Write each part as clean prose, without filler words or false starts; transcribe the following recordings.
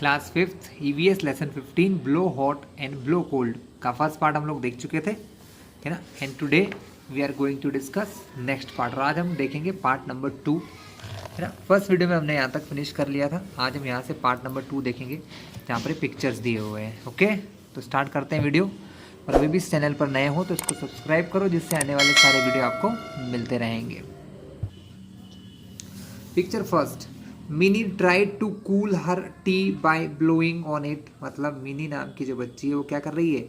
Class fifth EVS lesson 15 blow hot and blow cold का first part हम लोग देख चुके थे, है ना। And today we are going to discuss next part, और आज हम देखेंगे पार्ट नंबर 2, है ना। फर्स्ट वीडियो में हमने यहाँ तक फिनिश कर लिया था, आज हम यहाँ से पार्ट नंबर 2 देखेंगे जहाँ पर पिक्चर्स दिए हुए हैं। ओके, तो स्टार्ट करते हैं वीडियो। और अभी भी इस चैनल पर नए हो तो इसको सब्सक्राइब करो, जिससे आने वाले सारे वीडियो आपको मिलते रहेंगे। Picture first, Mini tried to cool her tea by blowing on it. मतलब मिनी नाम की जो बच्ची है वो क्या कर रही है,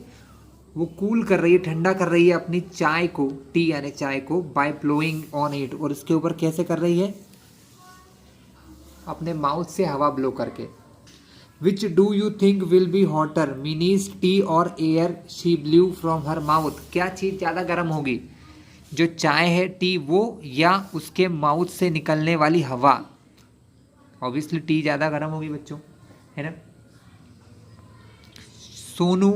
वो कूल कर रही है, ठंडा कर रही है अपनी चाय को, टी यानी चाय को, बाय ब्लोइंग ऑन इट। और इसके ऊपर कैसे कर रही है, अपने माउथ से हवा ब्लो करके। Which do you think will be hotter, Minnie's tea और air she blew from her mouth. क्या चीज़ ज़्यादा गर्म होगी, जो चाय है, टी, वो, या उसके माउथ से निकलने वाली हवा। ऑब्वियसली टी ज़्यादा गर्म होगी बच्चों, है ना। Sonu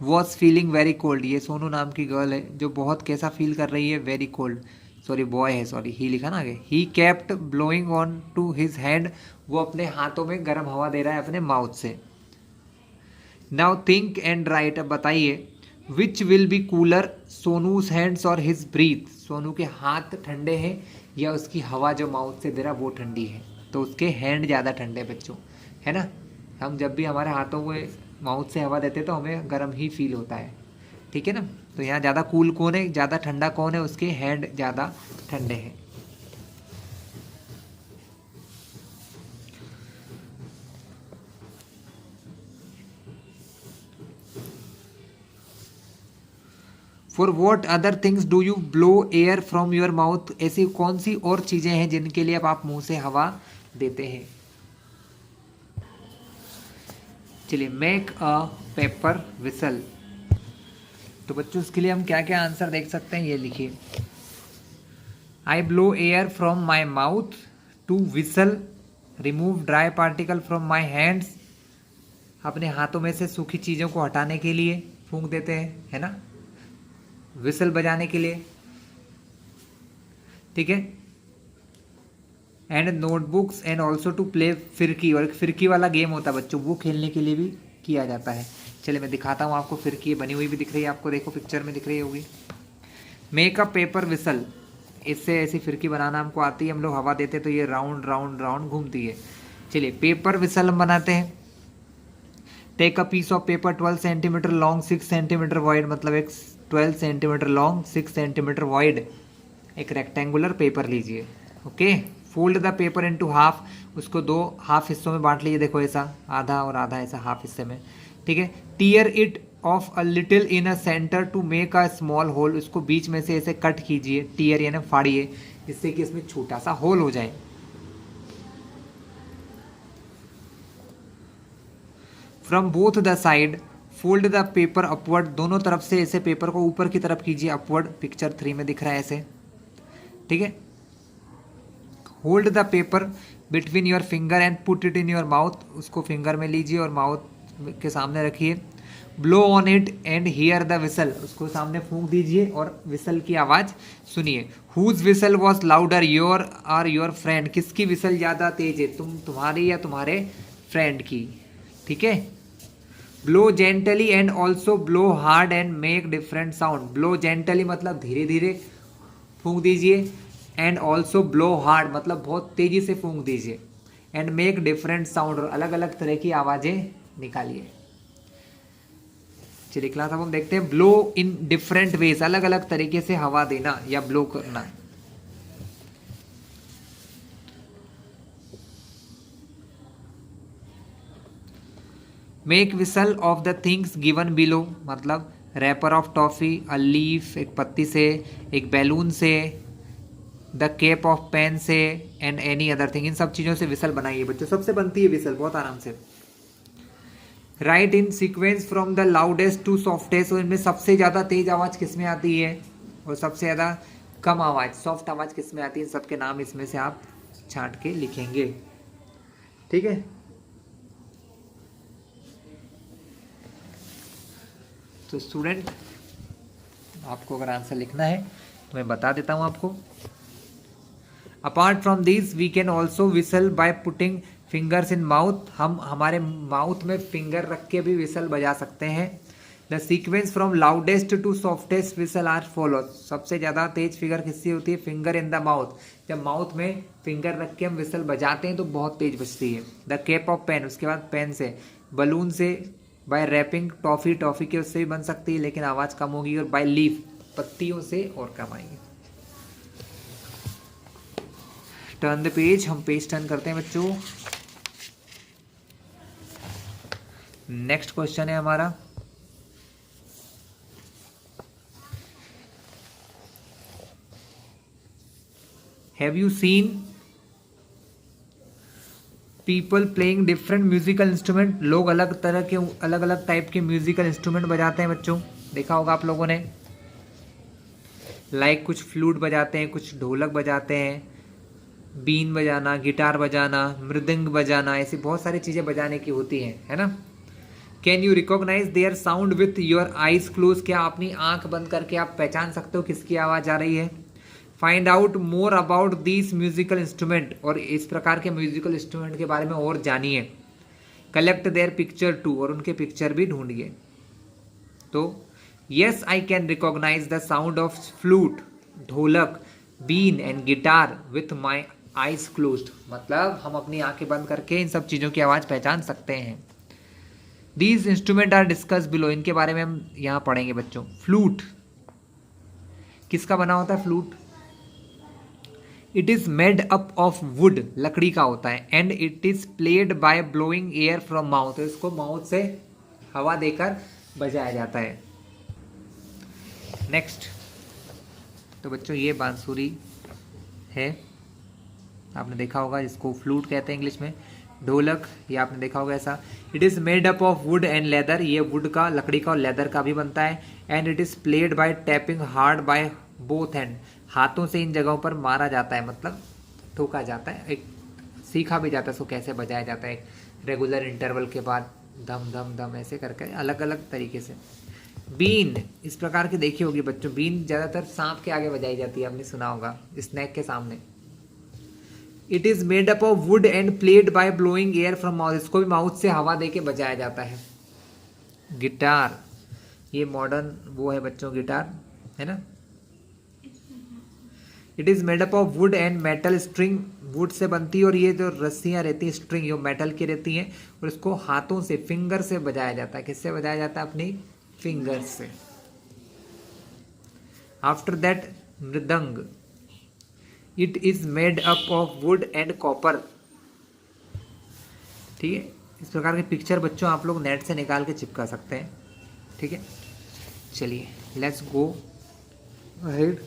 was feeling very cold, ये सोनू नाम की गर्ल है जो बहुत कैसा फील कर रही है, वेरी कोल्ड। सॉरी बॉय है, सॉरी ही लिखा ना आगे। He kept blowing on to his hand, वो अपने हाथों में गर्म हवा दे रहा है अपने माउथ से। नाउ थिंक एंड राइट, अब बताइए which will be cooler, सोनूज hands और हिज ब्रीथ। सोनू के हाथ ठंडे हैं या उसकी हवा जो माउथ से दे रहा वो ठंडी है। तो उसके हैंड ज़्यादा ठंडे बच्चों, है ना। हम जब भी हमारे हाथों को माउथ से हवा देते तो हमें गर्म ही फील होता है, ठीक है ना। तो यहाँ ज़्यादा कूल कौन है, ज़्यादा ठंडा कौन है, उसके हैंड ज़्यादा ठंडे हैं। For what other things do you blow air from your mouth, ऐसी कौन सी और चीज़ें हैं जिनके लिए अब आप मुंह से हवा देते हैं। चलिए, मेक अ पेपर विसल। तो बच्चों इसके लिए हम क्या क्या आंसर देख सकते हैं, ये लिखिए। I blow air from my mouth to whistle, remove dry particle from my hands, अपने हाथों में से सूखी चीज़ों को हटाने के लिए फूंक देते हैं, है ना, विसल बजाने के लिए, ठीक है। And notebooks and also to play firki, और एक फिरकी वाला गेम होता है बच्चों, वो खेलने के लिए भी किया जाता है। चलिए मैं दिखाता हूँ आपको, फिरकी बनी हुई भी दिख रही है आपको, देखो पिक्चर में दिख रही होगी। मेक अ पेपर विसल, इससे ऐसी फिरकी बनाना हमको आती है, हम लोग हवा देते तो ये राउंड राउंड राउंड घूमती है। चलिए पेपर विसल हम बनाते हैं। Take a piece of paper 12 centimetre long 6 centimetre wide, मतलब एक 12 सेंटीमीटर लॉन्ग 6 सेंटीमीटर वाइड एक रेक्टेंगुलर पेपर लीजिए। Okay, fold the paper into half, उसको दो हाफ हिस्सों में बांट लीजिए, देखो ऐसा आधा और आधा ऐसा हाफ हिस्से में, ठीक है। Tear it off a little in a centre to make a small hole, उसको बीच में से ऐसे कट कीजिए, टीयर यानी फाड़िए, जिससे कि इसमें छोटा सा होल हो जाए। From both the side fold the paper upward, दोनों तरफ से ऐसे पेपर को ऊपर की तरफ कीजिए, अपवर्ड, पिक्चर 3 में दिख रहा है ऐसे, ठीक है। Hold the paper between your finger and put it in your mouth, उसको फिंगर में लीजिए और माउथ के सामने रखिए। Blow on it and hear the whistle, उसको सामने फूंक दीजिए और विसल की आवाज़ सुनिए। Whose whistle was louder, your or your friend, किसकी विसल ज़्यादा तेज है, तुम्हारी या तुम्हारे फ्रेंड की, ठीक है। Blow gently and also blow hard and make different sound, blow gently मतलब धीरे धीरे फूंक दीजिए, एंड ऑल्सो ब्लो हार्ड मतलब बहुत तेजी से फूंक दीजिए, एंड मेक डिफरेंट साउंड, और अलग अलग तरह की आवाज़ें निकालिए। चलिए क्लास अब हम देखते हैं ब्लो इन डिफरेंट वेज, अलग अलग तरीके से हवा देना या ब्लो करना। Make whistle of the things given below, मतलब wrapper of toffee, a leaf एक पत्ती से, एक बैलून से, द केप ऑफ पेन से, एंड एनी अदर थिंग, इन सब चीज़ों से विसल बनाइए बच्चों, सबसे बनती है विसल बहुत आराम से। Write in sequence from the loudest to softest, और इनमें सबसे ज़्यादा तेज आवाज़ किस में आती है और सबसे ज़्यादा कम आवाज़ सॉफ्ट आवाज़ किस में आती है, सबके नाम इसमें से आप छांट के लिखेंगे, ठीक है। तो स्टूडेंट आपको अगर आंसर लिखना है तो मैं बता देता हूँ आपको। Apart from this we can also whistle by putting fingers in mouth, हम हमारे माउथ में फिंगर रख के भी विसल बजा सकते हैं। The sequence from loudest to softest whistle are follow, सबसे ज़्यादा तेज फिगर किससे होती है? फिंगर इन द माउथ, जब माउथ में फिंगर रख के हम विसल बजाते हैं तो बहुत तेज बजती है। द कैप ऑफ पेन, उसके बाद पेन से, बलून से, बाय रैपिंग, टॉफी, टॉफी के उससे भी बन सकती है लेकिन आवाज़ कम होगी, और बाय लीफ, पत्तियों से और कम आएगी। टर्न द पेज, हम पेज टर्न करते हैं बच्चों। नेक्स्ट क्वेश्चन है हमारा, have you seen people playing different musical instrument, लोग अलग तरह के अलग अलग टाइप के म्यूजिकल इंस्ट्रूमेंट बजाते हैं बच्चों, देखा होगा आप लोगों ने। लाइक कुछ फ्लूट बजाते हैं, कुछ ढोलक बजाते हैं, बीन बजाना, गिटार बजाना, मृदंग बजाना, ऐसी बहुत सारी चीज़ें बजाने की होती हैं, है ना। Can you recognise their sound with your eyes close, क्या अपनी आंख बंद करके आप पहचान सकते हो किसकी आवाज़ आ रही है। Find out more about this musical instrument, और इस प्रकार के म्यूजिकल इंस्ट्रूमेंट के बारे में और जानिए। कलेक्ट देयर पिक्चर टू, और उनके पिक्चर भी ढूंढिए। तो yes I can recognise the sound of flute, dholak, been and guitar with my eyes closed, मतलब हम अपनी आंखें बंद करके इन सब चीज़ों की आवाज़ पहचान सकते हैं। These instrument are discuss below, इनके बारे में हम यहाँ पढ़ेंगे बच्चों। फ्लूट किसका बना होता है? Flute it is made up of would, लकड़ी का होता है, and it is played by blowing air from mouth, इसको माउथ से हवा देकर बजाया जाता है। नेक्स्ट, तो बच्चों ये बांसुरी है, आपने देखा होगा, जिसको फ्लूट कहते हैं इंग्लिश में। ढोलक, ये आपने देखा होगा ऐसा। It is made up of would and leather, ये वुड का, लकड़ी का और लेदर का भी बनता है। And it is played by tapping hard by both hand, हाथों से इन जगहों पर मारा जाता है, मतलब ठोका जाता है, एक सीखा भी जाता है इसको कैसे बजाया जाता है, रेगुलर इंटरवल के बाद धम धम धम ऐसे करके अलग अलग तरीके से। बीन इस प्रकार की देखी होगी बच्चों, बीन ज़्यादातर सांप के आगे बजाई जाती है, आपने सुना होगा, स्नैक के सामने। It is made up of would and played by blowing air from mouth, इसको भी माउथ से हवा दे के बजाया जाता है। गिटार, ये मॉडर्न वो है बच्चों, गिटार है ना। It is made up of would and metal string, would say बनती है और ये जो रस्सियाँ रहती हैं स्ट्रिंग, ये मेटल की रहती हैं, और इसको हाथों से, फिंगर से बजाया जाता है। किससे बजाया जाता है? अपनी फिंगर से। आफ्टर दैट मृदंग, it is made up of would and copper, ठीक है। इस प्रकार के पिक्चर बच्चों आप लोग नेट से निकाल के चिपका सकते हैं, ठीक है। चलिए लेट्स गो अहेड,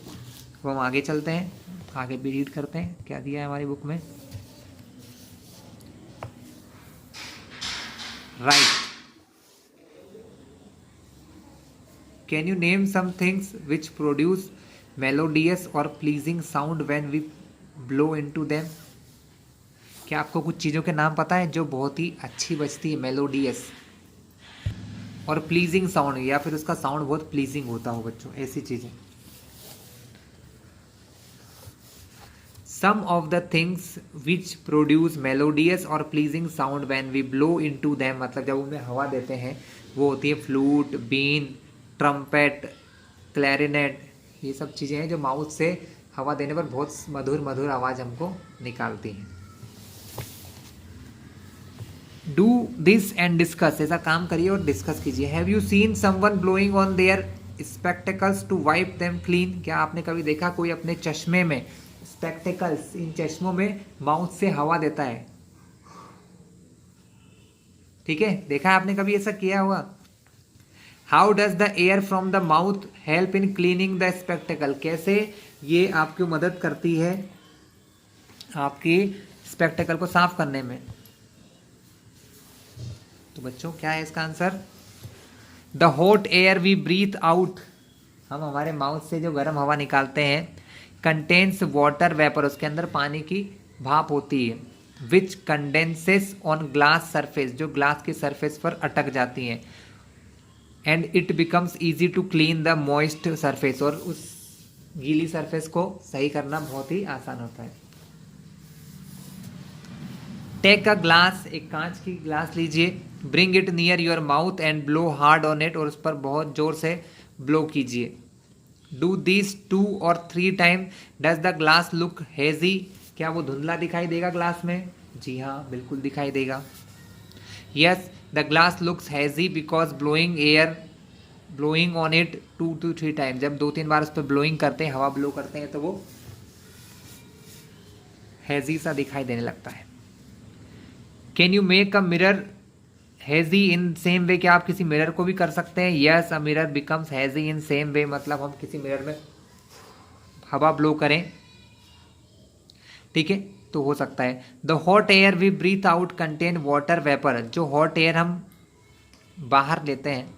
अब हम आगे चलते हैं, आगे भी रीड करते हैं क्या दिया है हमारी बुक में। Right, can you name some things which produce melodious और pleasing sound when we blow into them, क्या आपको कुछ चीज़ों के नाम पता है जो बहुत ही अच्छी बजती है, मेलोडियस और प्लीजिंग साउंड, या फिर उसका साउंड बहुत प्लीजिंग होता हो बच्चों, ऐसी चीज़ें। Some of the things which produce melodious और pleasing sound when we blow into them, मतलब जब उनमें हवा देते हैं, वो होती है फ्लूट, बीन, ट्रम्पेट, क्लैरिनेट, ये सब चीज़ें हैं जो माउथ से हवा देने पर बहुत मधुर मधुर आवाज़ हमको निकालती हैं। डू दिस एंड डिस्कस, ऐसा काम करिए और डिस्कस कीजिए। Have you seen someone blowing on their spectacles to wipe them clean, क्या आपने कभी देखा कोई अपने चश्मे में, स्पेक्टिकल्स, इन चश्मों में माउथ से हवा देता है, ठीक है, देखा है आपने कभी ऐसा किया हुआ। How does the air from the mouth help in cleaning the spectacled, कैसे ये आपकी मदद करती है आपकी स्पेक्टिकल को साफ करने में। तो बच्चों क्या है इसका answer? The hot air we breathe out, हम हमारे माउथ से जो गर्म हवा निकालते हैं, कंटेन्स वाटर वेपर, उसके अंदर पानी की भाप होती है, which condenses on glass surface, जो ग्लास की सरफेस पर अटक जाती हैं, and it becomes easy to clean the moist surface, और उस गीली सरफेस को सही करना बहुत ही आसान होता है। टेक अ ग्लास, एक कांच की ग्लास लीजिए, bring it near your mouth and blow hard on it, और उस पर बहुत जोर से ब्लो कीजिए। Do this 2 or 3 time. Does the glass look hazy, क्या वो धुंधला दिखाई देगा ग्लास में? जी हाँ, बिल्कुल दिखाई देगा। Yes, the glass looks hazy because blowing on it 2 to 3 time, जब 2-3 बार उस पर ब्लोइंग करते हैं, हवा ब्लो करते हैं, तो वो हेजी सा दिखाई देने लगता है। Can you make a mirror hazy in same way, क्या आप किसी मिरर को भी कर सकते हैं? Yes, a mirror becomes hazy in same way, मतलब हम किसी मिरर में हवा ब्लो करें, ठीक है, तो हो सकता है। The hot air we breathe out contain water vapour, जो हॉट एयर हम बाहर लेते हैं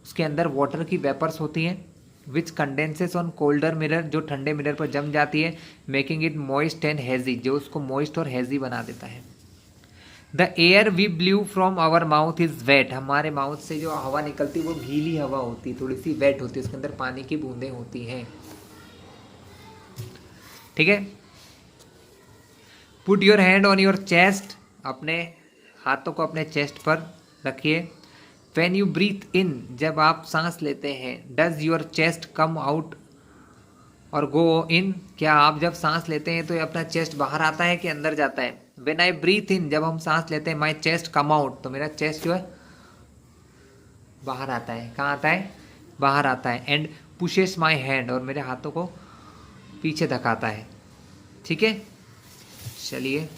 उसके अंदर वाटर की वेपर्स होती हैं, which condenses on colder mirror, जो ठंडे मिरर पर जम जाती है, making it moist and hazy, जो उसको मॉइस्ट और हेजी बना देता है। The air we blew from our mouth is wet, हमारे माउथ से जो हवा निकलती है वो गीली हवा होती है, थोड़ी सी वेट होती है, उसके अंदर पानी की बूंदें होती हैं, ठीक है। Put your hand on your chest, अपने हाथों को अपने चेस्ट पर रखिए। वैन यू ब्रीथ इन, जब आप सांस लेते हैं, does your chest come out और गो इन, क्या आप जब सांस लेते हैं तो ये अपना चेस्ट बाहर आता है कि अंदर जाता है? वेन आई ब्रीथ इन, जब हम सांस लेते हैं, माई चेस्ट कम आउट, तो मेरा चेस्ट जो है बाहर आता है। कहाँ आता है? बाहर आता है। एंड पुशेस माई हैंड, और मेरे हाथों को पीछे धकाता है, ठीक है। चलिए,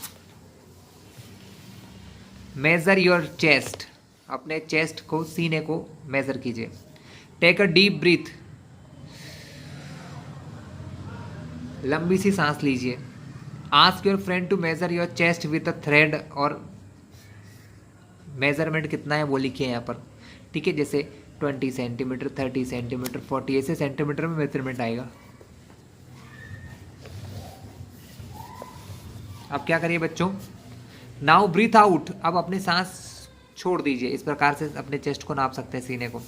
मेजर योर चेस्ट, अपने चेस्ट को, सीने को मेजर कीजिए। टेक अ डीप ब्रीथ, लंबी सी सांस लीजिए। Ask your friend to measure your chest with a thread, और मेजरमेंट कितना है वो लिखिए यहाँ पर, ठीक है। जैसे 20 सेंटीमीटर, 30 सेंटीमीटर, 40, ऐसे सेंटीमीटर में मेजरमेंट आएगा। अब क्या करिए बच्चों, नाउ ब्रीथ आउट, अब अपनी सांस छोड़ दीजिए, इस प्रकार से अपने चेस्ट को नाप सकते हैं, सीने को।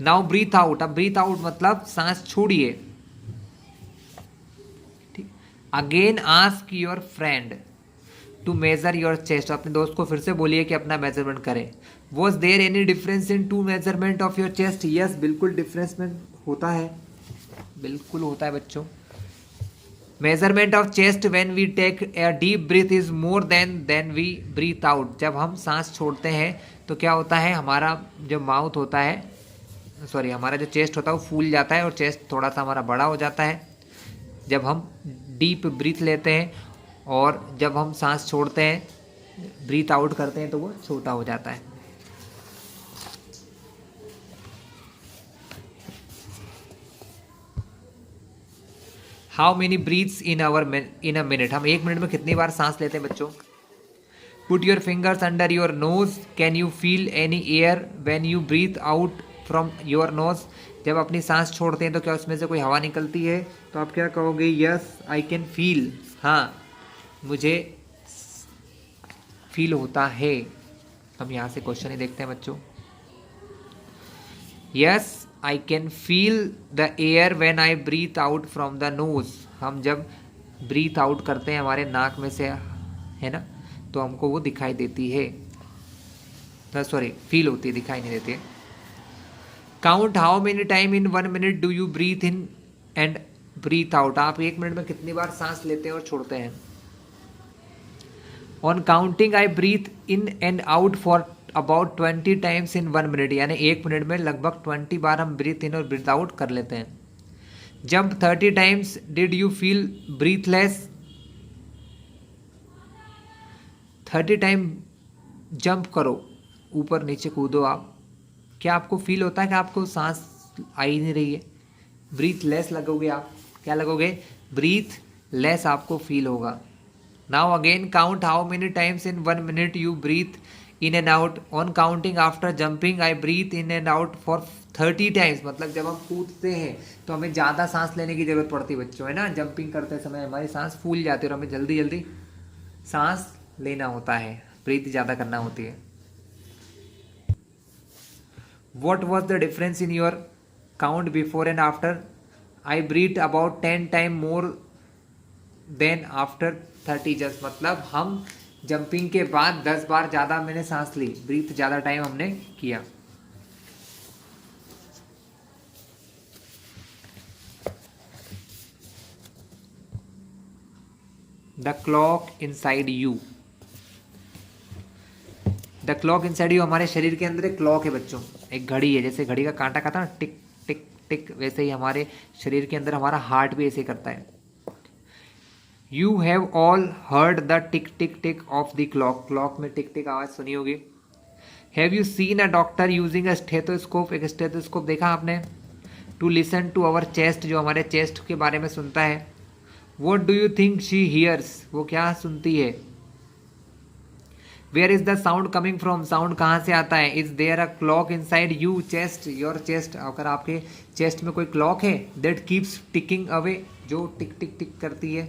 नाउ ब्रीथ आउट, अब ब्रीथ आउट मतलब सांस छोड़िए, ठीक। Again ask your friend to measure your chest, अपने दोस्त को फिर से बोलिए कि अपना मेजरमेंट करें। Was there any difference in two measurement of your chest? Yes, बिल्कुल डिफरेंस में होता है, बिल्कुल होता है बच्चों। Measurement of chest when we take a deep breath is more than we breathe out, जब हम सांस छोड़ते हैं तो क्या होता है, हमारा जो माउथ होता है, सॉरी, हमारा जो चेस्ट होता है वो फूल जाता है, और चेस्ट थोड़ा सा हमारा बड़ा हो जाता है जब हम डीप ब्रीथ लेते हैं, और जब हम सांस छोड़ते हैं, ब्रीथ आउट करते हैं, तो वो छोटा हो जाता है। How many breaths in a minute, हम 1 मिनट में कितनी बार सांस लेते हैं बच्चों? Put your fingers under your nose, can you feel any air when you breathe out from your nose, जब अपनी सांस छोड़ते हैं तो क्या उसमें से कोई हवा निकलती है? तो आप क्या कहोगे? यस आई कैन फील, हाँ मुझे फील होता है। हम यहाँ से क्वेश्चन ही देखते हैं बच्चों। Yes I can feel the air when I breathe out from the nose, हम जब ब्रीथ आउट करते हैं हमारे नाक में से, है ना, तो हमको वो दिखाई देती है, सॉरी फील होती है, दिखाई नहीं देती है। Count how many time in 1 minute do you breathe in and breathe out, आप 1 मिनट में कितनी बार सांस लेते हैं और छोड़ते हैं? On counting I breathe in and out for about 20 times in 1 minute, यानी 1 मिनट में लगभग 20 बार हम ब्रीथ इन और ब्रीथ आउट कर लेते हैं। Jump 30 times, did you feel breathless? 30 time jump करो, ऊपर नीचे कूदो आप, क्या आपको फील होता है कि आपको सांस आ ही नहीं रही है? ब्रीथ लेस लगोगे आप, क्या लगोगे? ब्रीथ लेस आपको फील होगा। Now again count how many times in 1 minute you breathe in and out, on counting after jumping I breathe in and out for 30 times, मतलब जब हम कूदते हैं तो हमें ज़्यादा सांस लेने की ज़रूरत पड़ती है बच्चों, है ना। जंपिंग करते समय हमारी सांस फूल जाती है और हमें जल्दी जल्दी सांस लेना होता है, ब्रीथ ज़्यादा करना होती है। What was the difference in your count before and after? I breathed about 10 times more than after 30 just, मतलब हम जंपिंग के बाद 10 बार ज़्यादा मैंने सांस ली, ब्रीथ ज़्यादा टाइम हमने किया। The clock inside you, the clock inside you, हमारे शरीर के अंदर एक क्लॉक है बच्चों, एक घड़ी है, जैसे घड़ी का कांटा कहता है ना टिक टिक टिक, वैसे ही हमारे शरीर के अंदर हमारा हार्ट भी ऐसे करता है। You have all heard the tick tick tick of the clock, clock में टिक टिक आवाज़ सुनी होगी। Have you seen a doctor using a stethoscope, एक स्टेथोस्कोप देखा आपने, to listen to our chest, जो हमारे चेस्ट के बारे में सुनता है। What do you think she hears, वो क्या सुनती है। Where is the sound coming from, sound कहाँ से आता है। Is there a clock in side you, chest, your chest, अगर आपके चेस्ट में कोई क्लॉक है दैट कीप्स टिकिंग अवे, जो टिक टिक टिक करती है।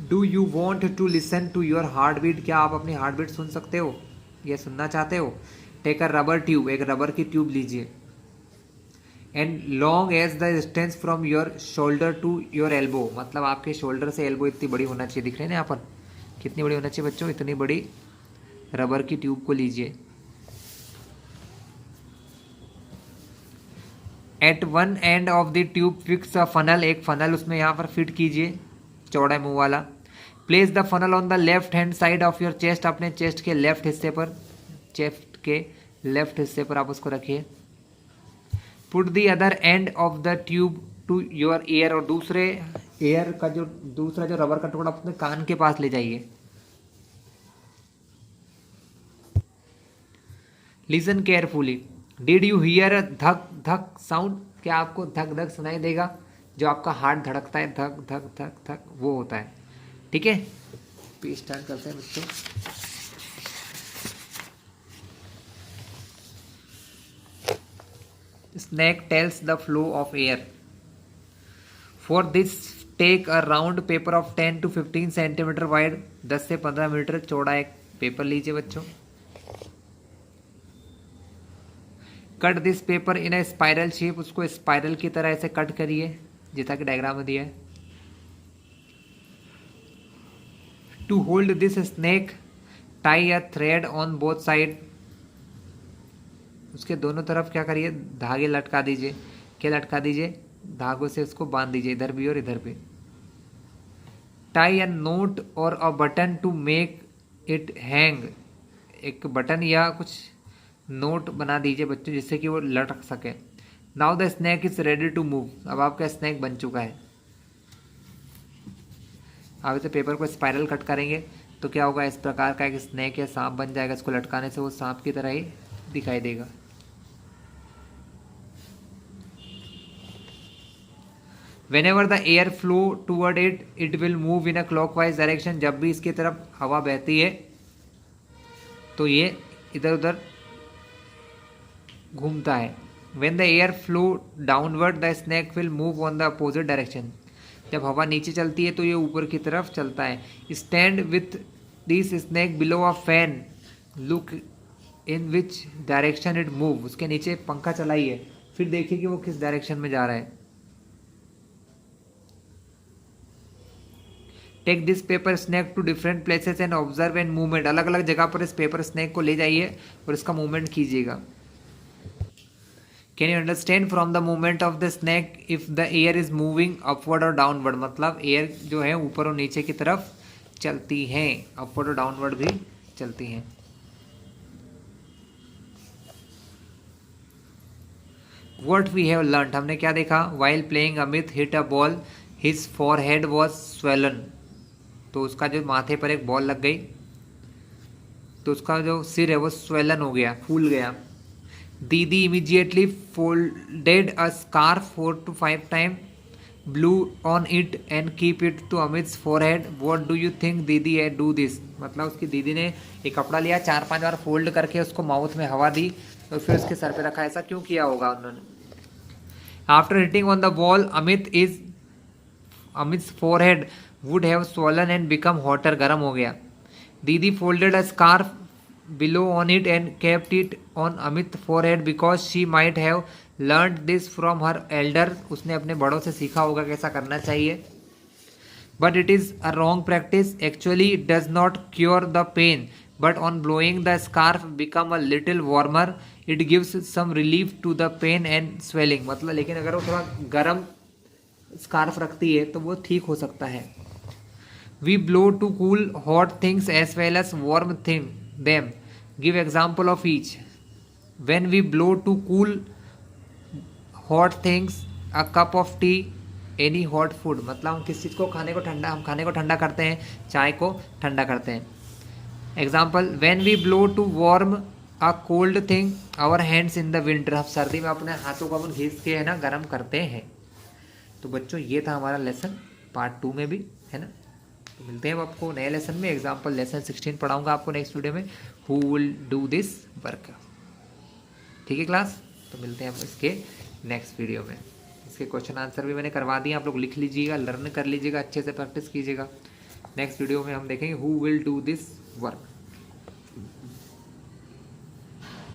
Do you want to listen to your heart beat, क्या आप अपनी हार्ट बीट सुन सकते हो या सुनना चाहते हो। टेक अ रबर ट्यूब, एक रबर की ट्यूब लीजिए। And long as the distance from your shoulder to your elbow, मतलब आपके शोल्डर से एल्बो इतनी बड़ी होना चाहिए, दिख रहे हैं ना यहाँ पर कितनी बड़ी होना चाहिए बच्चों, इतनी बड़ी रबर की ट्यूब को लीजिए। At one end of the tube fix a funnel, एक फनल उसमें यहाँ पर फिट कीजिए, चौड़ा मुंह वाला। Place the funnel on the left hand side of your chest, अपने चेस्ट के लेफ्ट हिस्से पर, चेस्ट के लेफ्ट हिस्से पर आप उसको रखिए। Put the other end of the tube to your ear, और दूसरे एयर का जो दूसरा जो रबर का टुकड़ा अपने कान के पास ले जाइए। Listen carefully, did you hear a धक धक साउंड, क्या आपको धक धक सुनाई देगा, जो आपका हार्ट धड़कता है धक धक धक धक, वो होता है। ठीक है, पेज स्टार्ट करते हैं बच्चों। Snake tells the flow of air. For this, take a round paper of 10 to 15 centimetre wide, 10 से 15 मीटर चौड़ा एक पेपर लीजिए बच्चों। Cut this paper in A spiral shape, उसको स्पाइरल की तरह ऐसे कट करिए जैसा कि डायग्राम में दिया है। To hold this snake, tie a thread on both side, उसके दोनों तरफ क्या करिए, धागे लटका दीजिए। क्या लटका दीजिए, धागों से उसको बांध दीजिए, इधर भी और इधर भी। टाई अ नोट और a button to make it hang, एक बटन या कुछ नोट बना दीजिए बच्चों जिससे कि वो लटक सके। Now the snake is ready to move, अब आपका स्नैक बन चुका है। आप इसे पेपर को स्पाइरल कट करेंगे तो क्या होगा, इस प्रकार का एक स्नैक या सांप बन जाएगा। इसको लटकाने से वो सांप की तरह ही दिखाई देगा। Whenever the air flow toward it, it will move in a clockwise direction, जब भी इसकी तरफ हवा बहती है तो ये इधर उधर घूमता है। When the air flow downward, the snake will move on the opposite direction, जब हवा नीचे चलती है तो ये ऊपर की तरफ चलता है। Stand with this snake below a fan, look in which direction it move, उसके नीचे पंखा चलाइए, फिर देखिए कि वो किस डायरेक्शन में जा रहा है। Take this paper snake to different places and observe and movement, अलग अलग जगह पर इस पेपर स्नैक को ले जाइए और इसका मूवमेंट कीजिएगा। Can you understand from the movement of the snake if the air is moving upward और डाउनवर्ड, मतलब एयर जो है ऊपर और नीचे की तरफ चलती हैं, अपवर्ड और डाउनवर्ड भी चलती हैं। वॉट वी हैव लर्न, हमने क्या देखा। While playing Amit hit a ball, his forehead was swollen, तो उसका जो माथे पर एक बॉल लग गई तो उसका जो सिर है वो स्वेलन हो गया, फूल गया। Didi immediately folded a scarf 4 to 5 time, blew on it and keep it to Amit's forehead. What do you think didi है डू दिस, मतलब उसकी दीदी ने एक कपड़ा लिया, 4-5 बार फोल्ड करके उसको माउथ में हवा दी और फिर उसके सर पे रखा। ऐसा क्यों किया होगा उन्होंने। After hitting on the ball Amit's forehead would have swollen and become hotter, गर्म हो गया। Didi folded a scarf below on it and kept it on Amit forehead because she might have learn this from her elder, उसने अपने बड़ों से सीखा होगा कैसा करना चाहिए. But it is a wrong practice, actually it does not cure the pain, but on blowing the scarf become a little warmer, it gives some relief to the pain and swelling. मतलब लेकिन अगर वो थोड़ा गर्म scarf रखती है तो वो ठीक हो सकता है. We blow to cool hot things as well as warm thing them, give example of each. When we blow to cool hot things, a cup of tea, any hot food. मतलब हम किस चीज़ को खाने को ठंडा, हम खाने को ठंडा करते हैं, चाय को ठंडा करते हैं. Example, when we blow to warm a cold thing our hands in the winter. हम सर्दी में अपने हाथों को अपन घिस के है ना गर्म करते हैं. तो बच्चों ये था हमारा लेसन पार्ट 2 में भी, है ना. तो मिलते हैं अब आपको नए लेसन में. एग्जाम्पल लेसन 16 पढ़ाऊंगा आपको नेक्स्ट वीडियो में. Who will do this work. ठीक है क्लास, तो मिलते हैं हम इसके नेक्स्ट वीडियो में. इसके क्वेश्चन आंसर भी मैंने करवा दिए, आप लोग लिख लीजिएगा, लर्न कर लीजिएगा, अच्छे से प्रैक्टिस कीजिएगा. नेक्स्ट वीडियो में हम देखेंगे who will do this work.